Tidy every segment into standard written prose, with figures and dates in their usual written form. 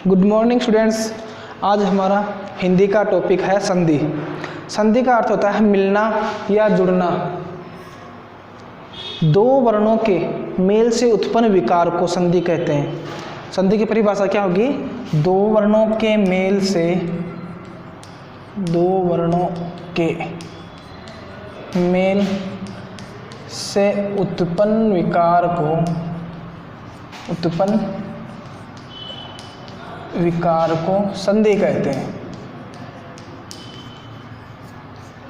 Good morning students. आज हमारा हिंदी का टॉपिक है संधि। संधि का अर्थ होता है मिलना या जुड़ना। दो वर्णों के मेल से उत्पन्न विकार को संधि कहते हैं। संधि की परिभाषा क्या होगी? दो वर्णों के मेल से, दो वर्णों के मेल से उत्पन्न विकार को संधि कहते हैं।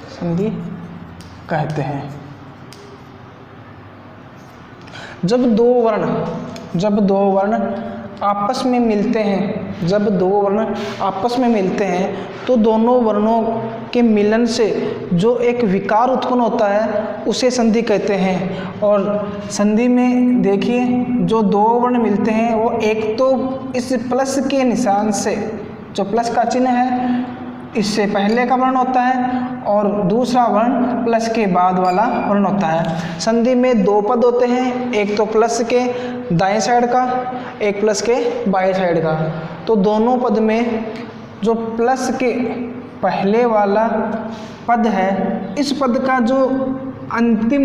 संधि कहते हैं। जब दो वर्ण आपस में मिलते हैं, तो दोनों वर्णों के मिलन से जो एक विकार उत्पन्न होता है उसे संधि कहते हैं। और संधि में देखिए, जो दो वर्ण मिलते हैं वो एक तो इस प्लस के निशान से, जो प्लस का चिन्ह है, इससे पहले का वर्ण होता है और दूसरा वर्ण प्लस के बाद वाला वर्ण होता है। संधि में दो पद होते हैं, एक तो प्लस के दाएं साइड का, एक प्लस के बाएं साइड का। तो दोनों पद में जो प्लस के पहले वाला पद है, इस पद का जो अंतिम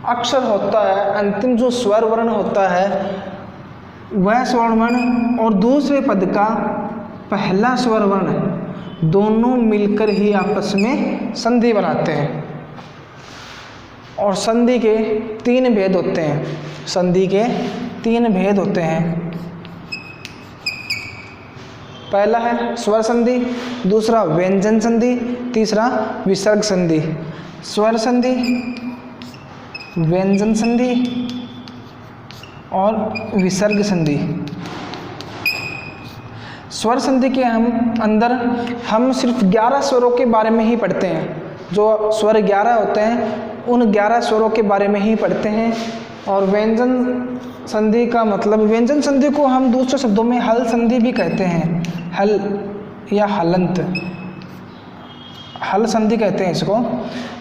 अक्षर होता है, अंतिम जो स्वर वर्ण होता है, वह स्वर वर्ण और दूसरे पद का पहला स्वर वर्ण दोनों मिलकर ही आपस में संधि बनाते हैं। और संधि के तीन भेद होते हैं। संधि के तीन भेद होते हैं। पहला है स्वर संधि, दूसरा व्यंजन संधि, तीसरा विसर्ग संधि। स्वर संधि, व्यंजन संधि और विसर्ग संधि। स्वर संधि के अंदर हम सिर्फ 11 स्वरों के बारे में ही पढ़ते हैं। जो स्वर 11 होते हैं, उन 11 स्वरों के बारे में ही पढ़ते हैं। और व्यंजन संधि का मतलब, व्यंजन संधि को हम दूसरे शब्दों में हल संधि भी कहते हैं। हल या हलंत, हल संधि कहते हैं इसको,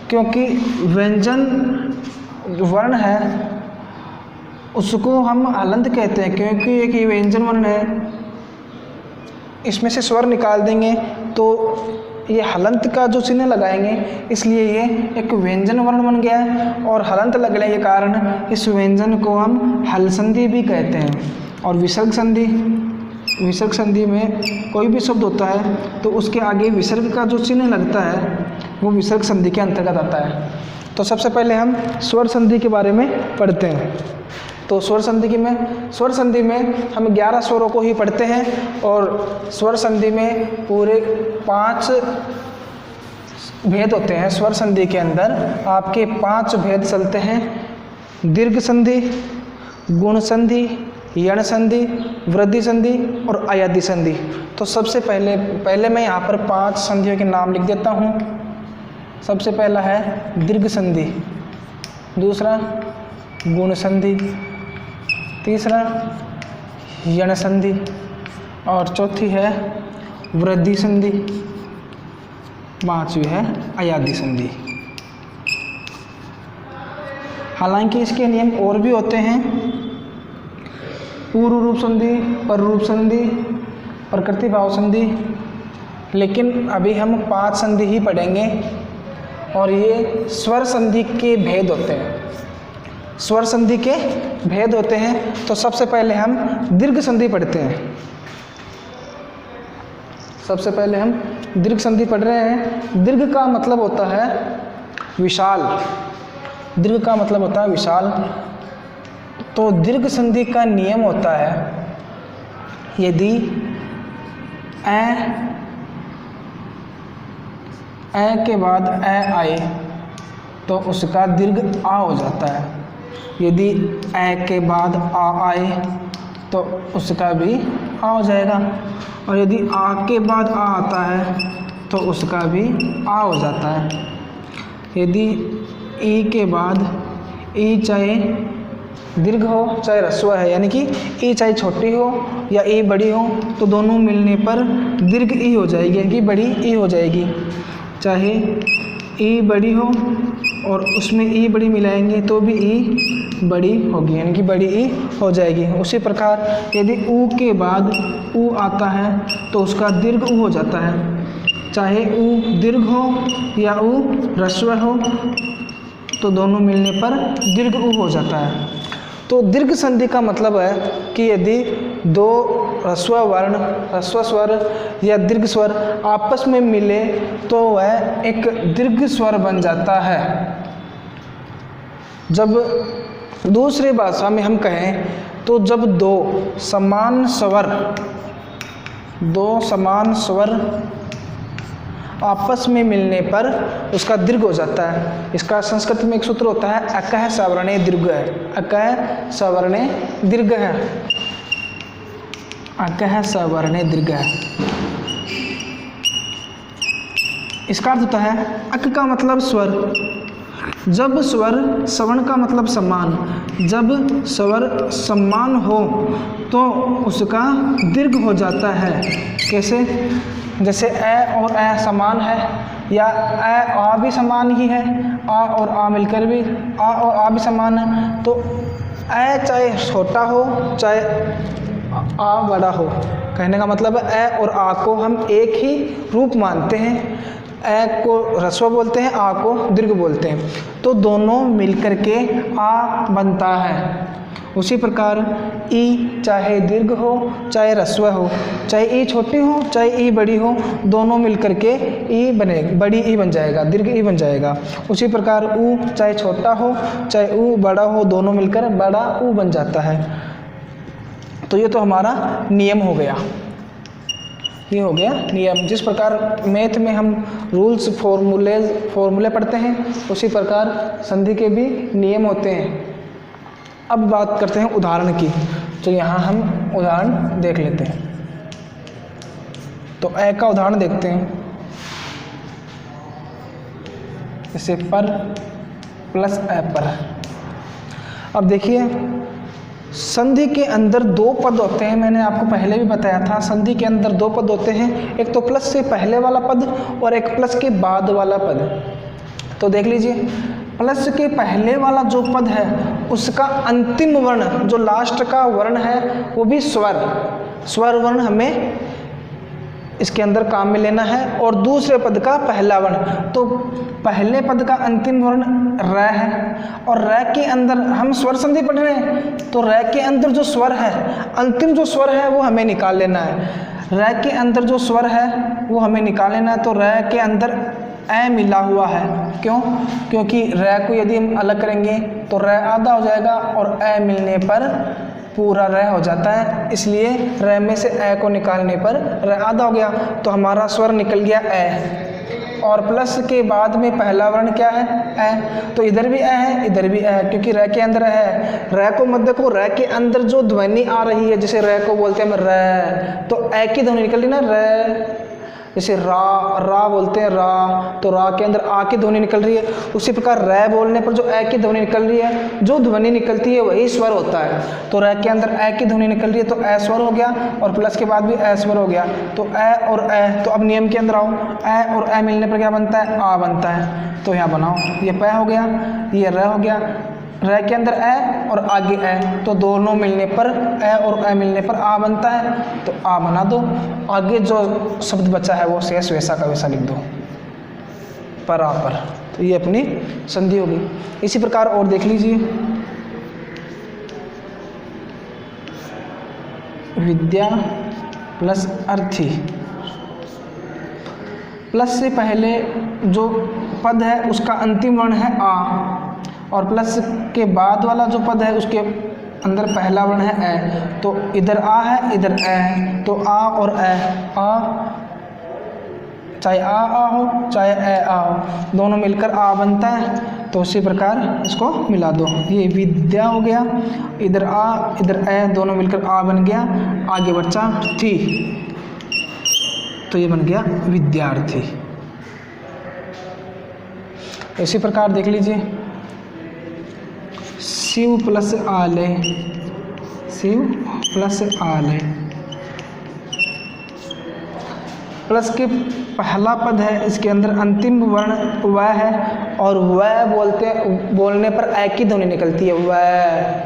क्योंकि व्यंजन वर्ण है उसको हम हलंत कहते हैं, क्योंकि एक व्यंजन वर्ण है, इसमें से स्वर निकाल देंगे तो ये हलंत का जो चिन्ह लगाएंगे, इसलिए ये एक व्यंजन वर्ण बन गया है। और हलंत लगने के कारण इस व्यंजन को हम हल संधि भी कहते हैं। और विसर्ग संधि, विसर्ग संधि में कोई भी शब्द होता है तो उसके आगे विसर्ग का जो चिन्ह लगता है वो विसर्ग संधि के अंतर्गत आता है। तो सबसे पहले हम स्वर संधि के बारे में पढ़ते हैं। तो स्वर संधि में हम 11 स्वरों को ही पढ़ते हैं। और स्वर संधि में पूरे 5 भेद होते हैं। स्वर संधि के अंदर आपके 5 भेद चलते हैं: दीर्घ संधि, गुण संधि, यण संधि, वृद्धि संधि और अयादि संधि। तो सबसे पहले मैं यहाँ पर 5 संधियों के नाम लिख देता हूँ। सबसे पहला है दीर्घ संधि, दूसरा गुण संधि, तीसरा यण संधि और चौथी है वृद्धि संधि, पांचवी है अयादि संधि। हालांकि इसके नियम और भी होते हैं: पूर्व रूप संधि, पर रूप संधि, प्रकृति भाव संधि। लेकिन अभी हम 5 संधि ही पढ़ेंगे और ये स्वर संधि के भेद होते हैं। स्वर संधि के भेद होते हैं। तो सबसे पहले हम दीर्घ संधि पढ़ते हैं। सबसे पहले हम दीर्घ संधि पढ़ रहे हैं। दीर्घ का मतलब होता है विशाल। दीर्घ का मतलब होता है विशाल। तो दीर्घ संधि का नियम होता है, यदि ए के बाद ए आए तो उसका दीर्घ आ हो जाता है। यदि ए के बाद आ आए तो उसका भी आ हो जाएगा। और यदि आ के बाद आ आता है तो उसका भी आ हो जाता है। यदि ई के बाद ई चाहे दीर्घ हो चाहे ह्रस्व है, यानी कि ई चाहे छोटी हो या ई बड़ी हो, तो दोनों मिलने पर दीर्घ ई हो जाएगी, यानी कि बड़ी ई हो जाएगी। चाहे ई बड़ी हो और उसमें ई बड़ी मिलाएंगे तो भी ई बड़ी होगी, यानी कि बड़ी ई हो जाएगी। उसी प्रकार यदि ऊ के बाद ऊ आता है तो उसका दीर्घ ऊ हो जाता है, चाहे ऊ दीर्घ हो या ऊ ह्रस्व हो, तो दोनों मिलने पर दीर्घ ऊ हो जाता है। तो दीर्घ संधि का मतलब है कि यदि दो ह्रस्व वर्ण, ह्रस्व स्वर या दीर्घ स्वर आपस में मिले तो वह एक दीर्घ स्वर बन जाता है। जब दूसरी भाषा में हम कहें तो जब दो समान स्वर आपस में मिलने पर उसका दीर्घ हो जाता है। इसका संस्कृत में एक सूत्र होता है अकः सवर्णे दीर्घ है, अकः सवर्णे दीर्घ है, अकः सवर्णे दीर्घ है। इसका अर्थ होता है अक का मतलब स्वर, जब स्वर सवर्ण का मतलब समान, जब स्वर समान हो तो उसका दीर्घ हो जाता है। कैसे? जैसे ए और ए समान है, या ए आ भी समान ही है, आ और आ मिलकर भी आ और आ भी समान है, तो ए चाहे छोटा हो चाहे आ बड़ा हो, कहने का मतलब है ए और आ को हम एक ही रूप मानते हैं। ए को ह्रस्व बोलते हैं, आ को दीर्घ बोलते हैं, तो दोनों मिलकर के आ बनता है। उसी प्रकार ई चाहे दीर्घ हो चाहे ह्रस्व हो, चाहे ई छोटी हो चाहे ई बड़ी हो, दोनों मिलकर के ई बनेगा, बड़ी ई बन जाएगा, दीर्घ ई बन जाएगा। उसी प्रकार ऊ चाहे छोटा हो चाहे ऊ बड़ा हो, दोनों मिलकर बड़ा ऊ बन जाता है। तो ये तो हमारा नियम हो गया, ये हो गया नियम। जिस प्रकार मैथ में हम रूल्स फॉर्मूले पढ़ते हैं, उसी प्रकार संधि के भी नियम होते हैं। अब बात करते हैं उदाहरण की, तो यहाँ हम उदाहरण देख लेते हैं। तो ए का उदाहरण देखते हैं, जैसे पर प्लस ए पर। अब देखिए संधि के अंदर दो पद होते हैं, मैंने आपको पहले भी बताया था। संधि के अंदर दो पद होते हैं, एक तो प्लस से पहले वाला पद और एक प्लस के बाद वाला पद। तो देख लीजिए, प्लस के पहले वाला जो पद है उसका अंतिम वर्ण, जो लास्ट का वर्ण है, वो भी स्वर वर्ण हमें इसके अंदर काम में लेना है। और दूसरे पद का पहला वर्ण, तो पहले पद का अंतिम वर्ण र है, और र के अंदर हम स्वर संधि पढ़ रहे हैं, तो र के अंदर जो स्वर है, अंतिम जो स्वर है वो हमें निकाल लेना है। र के अंदर जो स्वर है वो हमें निकाल लेना है। तो र के अंदर ए मिला हुआ है, क्यों? क्योंकि र को यदि हम अलग करेंगे तो र आधा हो जाएगा और ए मिलने पर पूरा र हो जाता है, इसलिए र में से ए को निकालने पर र आधा हो गया। तो हमारा स्वर निकल गया ए, और प्लस के बाद में पहला वर्ण क्या है? ए। तो इधर भी ए है, इधर भी ए है, क्योंकि र के अंदर है। र को मत देखो, र के अंदर जो ध्वनि आ रही है, जैसे र को बोलते हैं हम र, तो ए की ध्वनि निकल रही ना र। जैसे रा बोलते हैं रा, तो रा के अंदर आ की ध्वनि निकल रही है। उसी प्रकार र बोलने पर जो ए की ध्वनि निकल रही है, जो ध्वनि निकलती है वही स्वर होता है। तो र के अंदर ए की ध्वनि निकल रही है तो ए स्वर हो गया, और प्लस के बाद भी ए स्वर हो गया। तो ए और ए, तो अब नियम के अंदर आओ, ए और ए मिलने पर क्या बनता है? आ बनता है। तो यहाँ बनाओ, ये प हो गया, ये र हो गया, र के अंदर ए और आगे ए, तो दोनों मिलने पर ए और ए मिलने पर आ बनता है। तो आ बना दो, आगे जो शब्द बचा है वो शेष वैसा का वैसा लिख दो, पर। तो ये अपनी संधि होगी। इसी प्रकार और देख लीजिए, विद्या प्लस अर्थी। प्लस से पहले जो पद है उसका अंतिम वर्ण है आ, और प्लस के बाद वाला जो पद है उसके अंदर पहला वर्ण है ए। तो इधर आ है, इधर ए है, तो आ और ए, आ चाहे आ हो चाहे ए आ हो, दोनों मिलकर आ बनता है। तो उसी प्रकार इसको मिला दो, ये विद्या हो गया, इधर आ इधर ए, दोनों मिलकर आ बन गया। आगे बच्चा थी, तो ये बन गया विद्यार्थी। इसी प्रकार देख लीजिए, शिव प्लस आलय, शिव प्लस आलय। प्लस के पहला पद है, इसके अंदर अंतिम वर्ण व है और व बोलने पर ए की ध्वनि निकलती है, व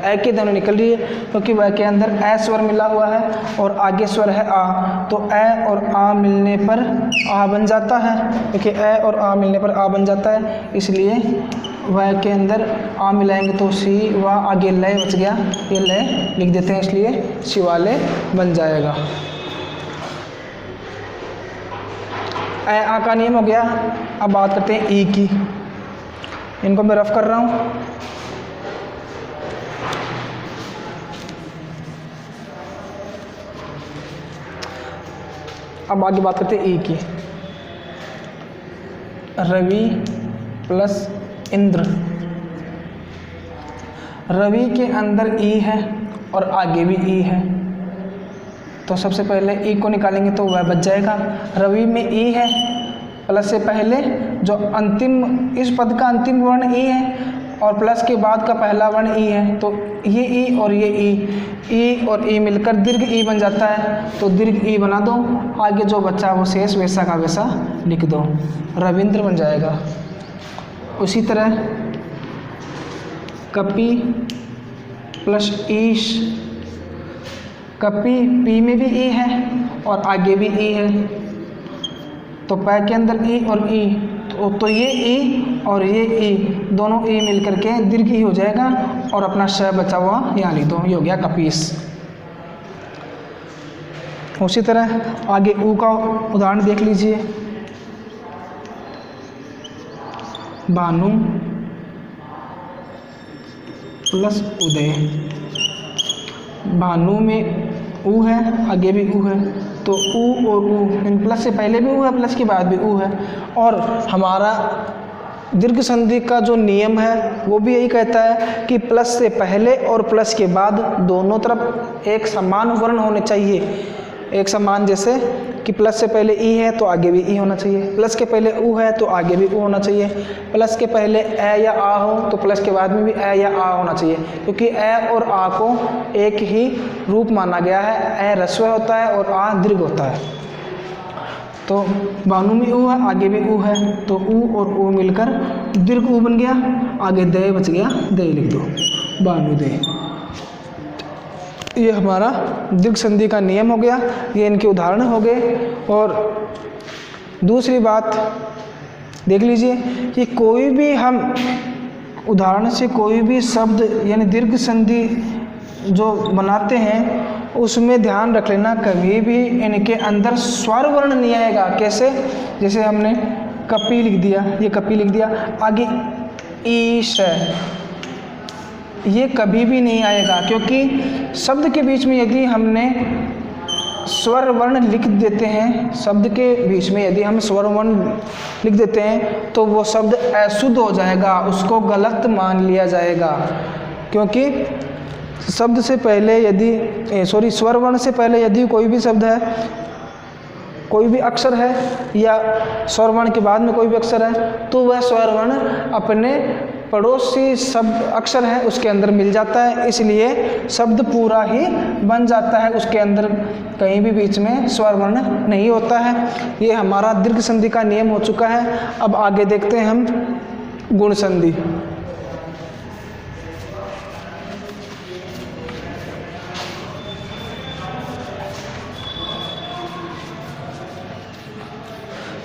ए की ध्वनि निकल रही है क्योंकि व के अंदर ए स्वर मिला हुआ है और आगे स्वर है आ, तो ए और आ मिलने पर आ बन जाता है, क्योंकि ए और आ मिलने पर आ बन जाता है, इसलिए व के अंदर आ मिलाएंगे तो सी, व आगे लय बच गया, ये लय लिख देते हैं, इसलिए शिवालय बन जाएगा। ए आ का नियम हो गया। अब बात करते हैं ई की, इनको मैं रफ कर रहा हूँ। अब आगे बात करते हैं ई की। रवि प्लस इंद्र, रवि के अंदर ई है और आगे भी ई है, तो सबसे पहले ई को निकालेंगे तो वह बच जाएगा। रवि में ई है, प्लस से पहले जो अंतिम, इस पद का अंतिम वर्ण ई है और प्लस के बाद का पहला वर्ण ई है, तो ये ई और ये ई और ई मिलकर दीर्घ ई बन जाता है, तो दीर्घ ई बना दो, आगे जो बच्चा वो शेष वैसा का वैसा लिख दो, रविंद्र बन जाएगा। उसी तरह कपि प्लस ईश, कपि पी में भी ई है और आगे भी ई है, तो पै के अंदर ई और ई, तो ये ई और ये ई दोनों ई मिलकर के दीर्घ ई हो जाएगा और अपना श बचा हुआ यहाँ लिख दो, ये हो गया कपीस। उसी तरह आगे ऊ का उदाहरण देख लीजिए। भानु प्लस उदय, भानु में ऊ है, आगे भी ऊ है, तो ऊ और ऊ, प्लस से पहले भी ऊ है, प्लस के बाद भी ऊ है, और हमारा दीर्घ संधि का जो नियम है वो भी यही कहता है कि प्लस से पहले और प्लस के बाद दोनों तरफ एक समान वर्ण होने चाहिए, एक समान, जैसे कि प्लस से पहले ई है तो आगे भी ई होना चाहिए, प्लस के पहले ऊ है तो आगे भी ऊ होना चाहिए, प्लस के पहले ए या आ हो तो प्लस के बाद में भी ए या आ होना चाहिए, क्योंकि ए और आ को एक ही रूप माना गया है, ए ह्रस्व होता है और आ दीर्घ होता है। तो भानु में ऊ है, आगे भी ऊ है, तो ऊ और ऊ मिलकर दीर्घ ऊ बन गया, आगे दय बच गया, दय लिख दो, भानुदय। ये हमारा दीर्घ संधि का नियम हो गया, ये इनके उदाहरण हो गए। और दूसरी बात देख लीजिए कि कोई भी हम उदाहरण से कोई भी शब्द यानी दीर्घ संधि जो बनाते हैं उसमें ध्यान रख लेना, कभी भी इनके अंदर स्वर वर्ण नहीं आएगा। कैसे? जैसे हमने कपि लिख दिया, ये कपि लिख दिया, आगे ईश है, ये कभी भी नहीं आएगा, क्योंकि शब्द के बीच में यदि हमने स्वर वर्ण लिख देते हैं, शब्द के बीच में यदि हम स्वर वर्ण लिख देते हैं तो वो शब्द अशुद्ध हो जाएगा, उसको गलत मान लिया जाएगा। क्योंकि शब्द से पहले यदि स्वर वर्ण से पहले यदि कोई भी शब्द है, कोई भी अक्षर है या स्वर वर्ण के बाद में कोई भी अक्षर है, तो वह स्वर वर्ण अपने पड़ोसी शब्द अक्षर है उसके अंदर मिल जाता है, इसलिए शब्द पूरा ही बन जाता है, उसके अंदर कहीं भी बीच में स्वर वर्ण नहीं होता है। ये हमारा दीर्घ संधि का नियम हो चुका है। अब आगे देखते हैं हम गुण संधि।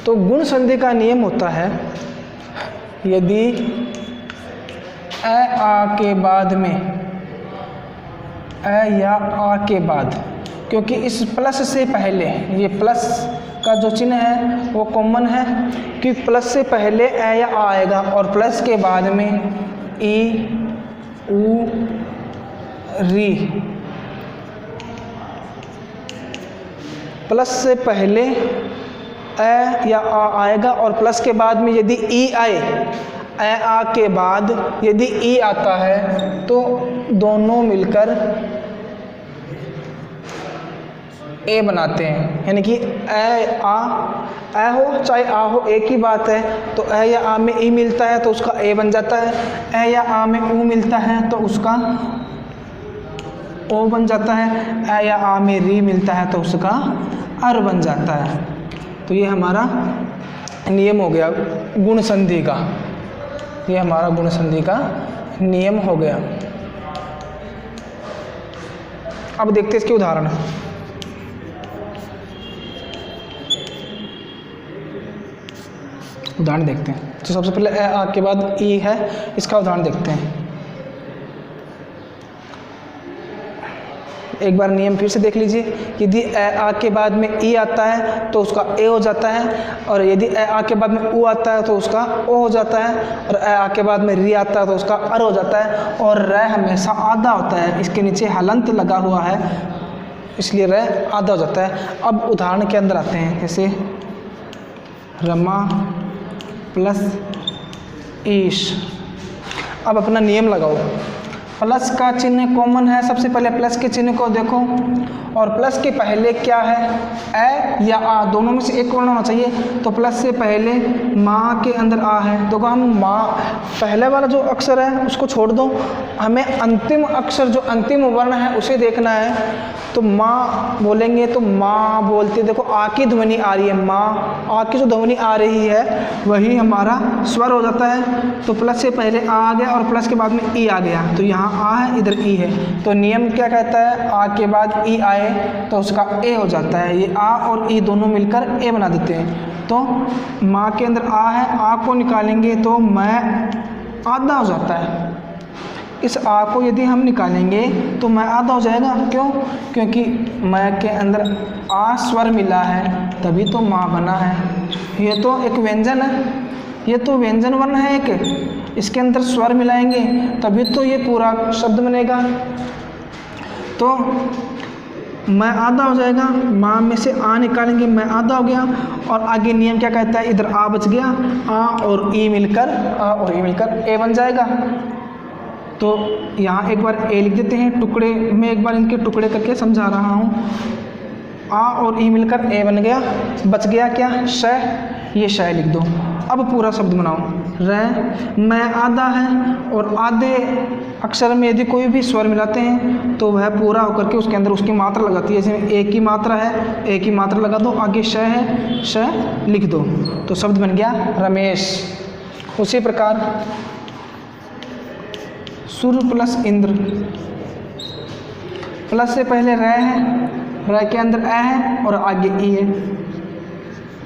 तो गुण संधि का नियम होता है, यदि ए आ के बाद में, ए या आ के बाद, क्योंकि इस प्लस से पहले, ये प्लस का जो चिन्ह है वो कॉमन है कि प्लस से पहले ए या आ आएगा और प्लस के बाद में ई, ऊ, री। प्लस से पहले ए या आ आएगा और प्लस के बाद में यदि ई आए, ए आ के बाद यदि ई आता है तो दोनों मिलकर ए बनाते हैं, यानी कि ए आ, ए हो चाहे आ हो एक ही बात है। तो ए या आ में ई मिलता है तो उसका ए बन जाता है, ए या आ में ऊ मिलता है तो उसका ओ बन जाता है, ए या आ में री मिलता है तो उसका अर बन जाता है। तो ये हमारा नियम हो गया गुण संधि का, ये हमारा गुण संधि का नियम हो गया। अब देखते हैं इसके उदाहरण। उदाहरण देखते हैं। तो सबसे पहले ए आ के बाद ई है, इसका उदाहरण देखते हैं। एक बार नियम फिर से देख लीजिए। यदि ए आ के बाद में ई आता है तो उसका ए हो जाता है, और यदि ए आ के बाद में ऊ आता है तो उसका ओ हो जाता है, और ए आ के बाद में री आता है तो उसका अर हो जाता है, और र हमेशा आधा होता है। इसके नीचे हलंत लगा हुआ है इसलिए र आधा हो जाता है। अब उदाहरण के अंदर आते हैं, जैसे रमा प्लस ईश। अब अपना नियम लगाओ। प्लस का चिन्ह कॉमन है, सबसे पहले प्लस के चिन्ह को देखो, और प्लस के पहले क्या है, ए या आ, दोनों में से एक वर्ण होना चाहिए। तो प्लस से पहले माँ के अंदर आ है, तो हम माँ पहले वाला जो अक्षर है उसको छोड़ दो, हमें अंतिम अक्षर जो अंतिम वर्ण है उसे देखना है। तो माँ बोलेंगे तो माँ बोलते देखो आ की ध्वनि आ रही है, माँ आ की जो ध्वनि आ रही है वही हमारा स्वर हो जाता है। तो प्लस से पहले आ गया और प्लस के बाद में ई आ गया, तो यहाँ आ है इधर ई है। तो नियम क्या कहता है, आ के बाद ई आए तो उसका ए हो जाता है। ये आ और ई दोनों मिलकर ए बना देते हैं। तो माँ के अंदर आ है, आ को निकालेंगे तो मैं आधा हो जाता है। इस आ को यदि हम निकालेंगे तो मैं आधा हो जाएगा, क्यों? क्योंकि मैं के अंदर आ स्वर मिला है तभी तो माँ बना है। ये तो एक व्यंजन है, ये तो व्यंजन वर्ण है एक, इसके अंदर स्वर मिलाएंगे तभी तो ये पूरा शब्द बनेगा। तो मैं आधा हो जाएगा, माँ में से आ निकालेंगे मैं आधा हो गया, और आगे नियम क्या कहता है, इधर आ बच गया, आ और ई मिलकर ए बन जाएगा। तो यहाँ एक बार ए लिख देते हैं टुकड़े में, एक बार इनके टुकड़े करके समझा रहा हूँ। आ और ई मिलकर ए बन गया, बच गया क्या, श। ये श लिख दो। अब पूरा शब्द बनाओ। र मैं आधा है, और आधे अक्षर में यदि कोई भी स्वर मिलाते हैं तो वह पूरा होकर के उसके अंदर उसकी मात्रा लगाती है। जैसे ए की मात्रा है, ए की मात्रा लगा दो, आगे श है, श लिख दो, तो शब्द बन गया रमेश। उसी प्रकार सुर प्लस इंद्र। प्लस से पहले र है, र के अंदर ए है और आगे ई है,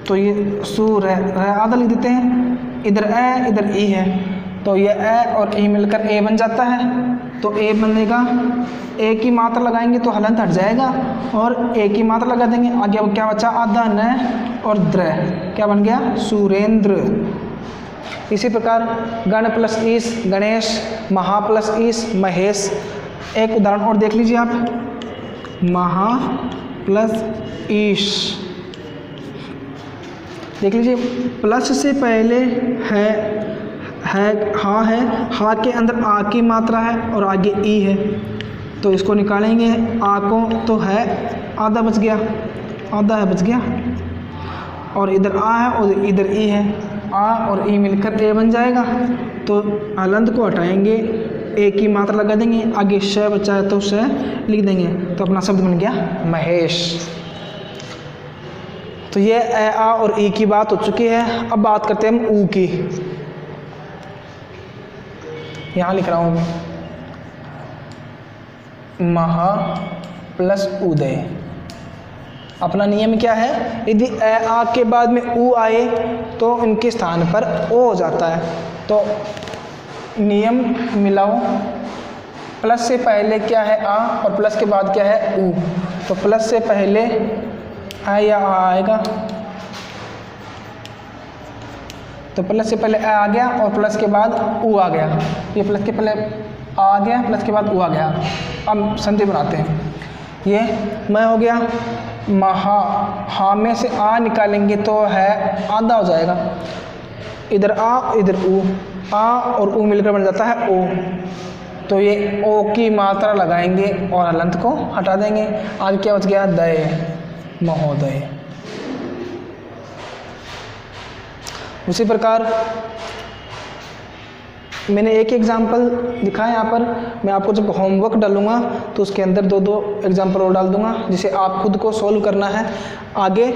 तो ये सुर है, र आधा लिख देते हैं, इधर ए इधर ई है, तो ये ए और ई मिलकर ए बन जाता है। तो ए बनेगा, ए की मात्रा लगाएंगे तो हलंत हट जाएगा, और ए की मात्रा लगा देंगे, आगे अब क्या बचा, आधा न और द्र, क्या बन गया, सुरेंद्र। इसी प्रकार गण प्लस ईश गणेश, महा प्लस ईश महेश। एक उदाहरण और देख लीजिए आप, महा प्लस ईश देख लीजिए। प्लस से पहले है हा है, हा के अंदर आ की मात्रा है और आगे ई है, तो इसको निकालेंगे आ को, तो है आधा बच गया, आधा है बच गया, और इधर आ है और इधर ई है, आ और ई मिलकर ए बन जाएगा। तो हलंत को हटाएंगे, ए की मात्रा लगा देंगे, आगे श बचा है तो श लिख देंगे, तो अपना शब्द बन गया महेश। तो ये ए आ और ई की बात हो चुकी है। अब बात करते हैं हम ऊ की। यहाँ लिख रहा हूँ मैं, महा प्लस उदय। अपना नियम क्या है, यदि ए आ के बाद में ऊ आए तो उनके स्थान पर ओ हो जाता है। तो नियम मिलाओ, प्लस से पहले क्या है आ और प्लस के बाद क्या है ऊ। तो प्लस से पहले आ या आ आएगा, तो प्लस से पहले आ गया और प्लस के बाद ऊ आ गया। ये प्लस के पहले आ गया, प्लस के बाद ऊ आ गया। अब संधि बनाते हैं। ये मैं हो गया, महा, हा में से आ निकालेंगे तो है आधा हो जाएगा, इधर आ इधर ऊ, आ और ऊ मिलकर बन जाता है ओ। तो ये ओ की मात्रा लगाएंगे और हलंत को हटा देंगे, आगे क्या बच गया, दय, महोदय। उसी प्रकार मैंने एक एग्जाम्पल दिखाया यहाँ पर, मैं आपको जब होमवर्क डालूंगा तो उसके अंदर 2-2 एग्जाम्पल और डाल दूंगा, जिसे आप खुद को सॉल्व करना है। आगे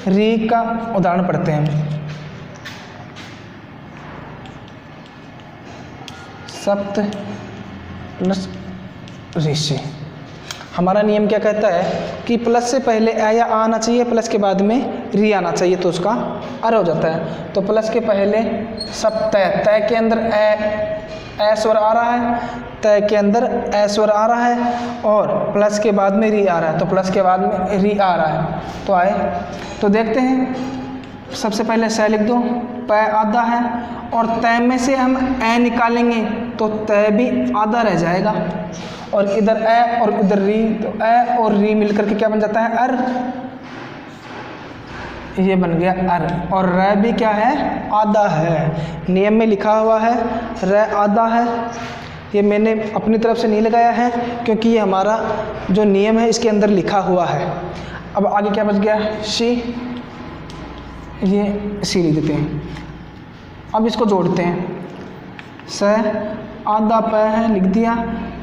री का उदाहरण पढ़ते हैं। सप्त प्लस ऋषि। हमारा नियम क्या कहता है कि प्लस से पहले ए या आना चाहिए, प्लस के बाद में री आना चाहिए, तो उसका अर हो जाता है। तो प्लस के पहले सप्तय, तय के अंदर ए स्वर आ रहा है, तय के अंदर ए स्वर आ रहा है, और प्लस के बाद में री आ रहा है, तो प्लस के बाद में री आ रहा है। तो आए तो देखते हैं, सबसे पहले स लिख दो, प आधा है, और तय में से हम ए निकालेंगे तो तय भी आधा रह जाएगा, और इधर ए और इधर री, तो ए और री मिलकर के क्या बन जाता है, अर। ये बन गया अर। और र भी क्या है, आधा है। नियम में लिखा हुआ है र आधा है। ये मैंने अपनी तरफ से नहीं लगाया है, क्योंकि ये हमारा जो नियम है इसके अंदर लिखा हुआ है। अब आगे क्या बच गया, शी, ये सी लिख देते हैं। अब इसको जोड़ते हैं, स आधा प है लिख दिया,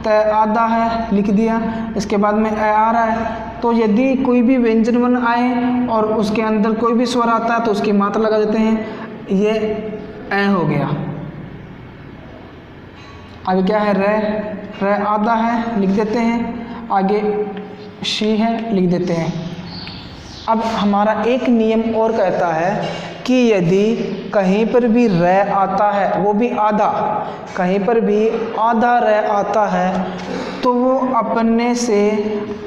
तय आधा है लिख दिया, इसके बाद में ए आ रहा है। तो यदि कोई भी व्यंजन वर्ण आए और उसके अंदर कोई भी स्वर आता है तो उसकी मात्रा लगा देते हैं, ये ए हो गया। आगे क्या है, र आधा है लिख देते हैं, आगे शी है लिख देते हैं। अब हमारा एक नियम और कहता है कि यदि कहीं पर भी र आता है, वो भी आधा, कहीं पर भी आधा र आता है, तो वो अपने से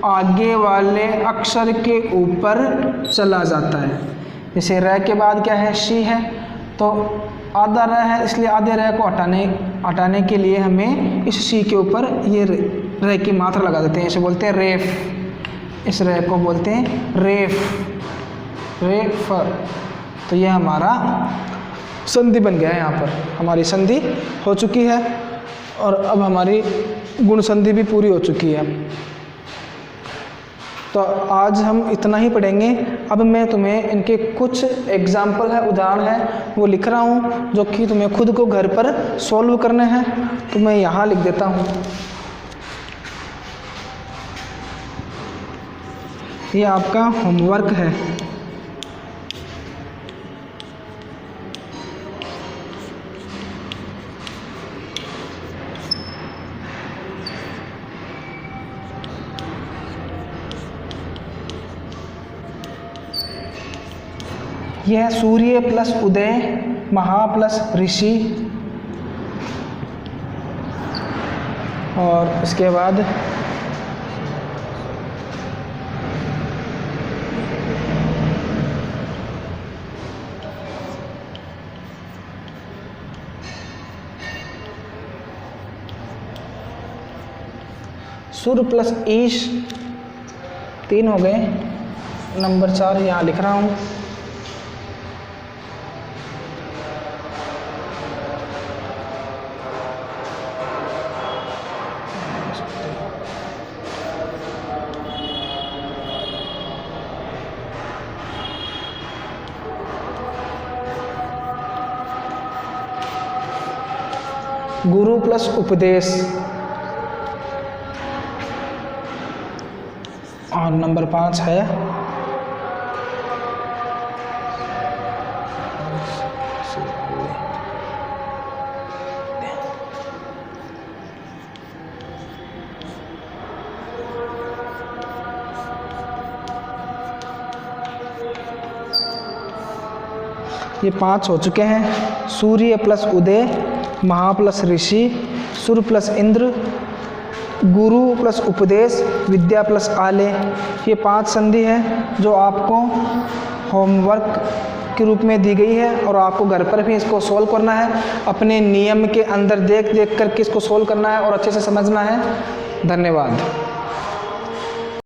आगे वाले अक्षर के ऊपर चला जाता है। जैसे र के बाद क्या है, शी है, तो आधा र है, इसलिए आधे र को हटाने के लिए हमें इस शी के ऊपर ये र की मात्रा लगा देते हैं। इसे बोलते हैं रेफ, इस र को बोलते हैं रेफ, रेफ। तो यह हमारा संधि बन गया है। यहाँ पर हमारी संधि हो चुकी है, और अब हमारी गुण संधि भी पूरी हो चुकी है। तो आज हम इतना ही पढ़ेंगे। अब मैं तुम्हें इनके कुछ एग्जाम्पल है, उदाहरण है, वो लिख रहा हूँ, जो कि तुम्हें खुद को घर पर सॉल्व करने हैं। तो मैं यहाँ लिख देता हूँ, ये आपका होमवर्क है। यह सूर्य प्लस उदय, महा प्लस ऋषि, और इसके बाद सूर्य प्लस ईश, 3 हो गए। नंबर 4 यहाँ लिख रहा हूँ। गुरु प्लस उपदेश, और नंबर 5 है ये 5 हो चुके हैं। सूर्य प्लस उदय, महा प्लस ऋषि, सूर्य प्लस इंद्र, गुरु प्लस उपदेश, विद्या प्लस आले। ये 5 संधि है जो आपको होमवर्क के रूप में दी गई है, और आपको घर पर भी इसको सॉल्व करना है। अपने नियम के अंदर देख देख करके इसको सॉल्व करना है और अच्छे से समझना है। धन्यवाद।